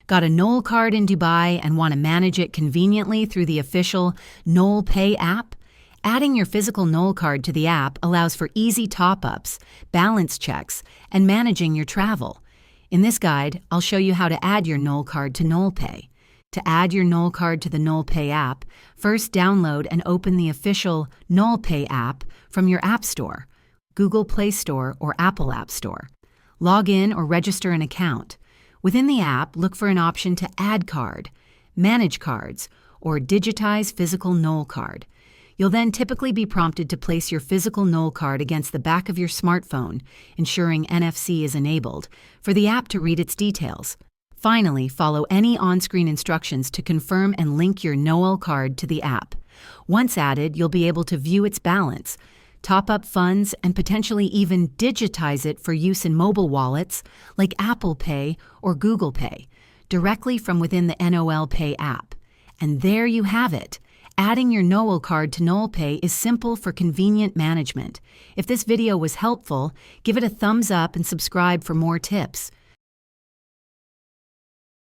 Got a Knoll card in Dubai and want to manage it conveniently through the official Knoll Pay app? Adding your physical Knoll card to the app allows for easy top-ups, balance checks, and managing your travel. In this guide, I'll show you how to add your Knoll card to Knoll Pay. To add your Knoll card to the Knoll Pay app, first download and open the official Knoll Pay app from your App Store, Google Play Store, or Apple App Store. Log in or register an account. Within the app, look for an option to Add Card, Manage Cards, or Digitize Physical Knoll Card. You'll then typically be prompted to place your physical Knoll card against the back of your smartphone, ensuring NFC is enabled, for the app to read its details. Finally, follow any on-screen instructions to confirm and link your Knoll card to the app. Once added, you'll be able to view its balance, top up funds, and potentially even digitize it for use in mobile wallets like Apple Pay or Google Pay, directly from within the Knoll Pay app. And there you have it. Adding your Knoll card to Knoll Pay is simple for convenient management. If this video was helpful, give it a thumbs up and subscribe for more tips.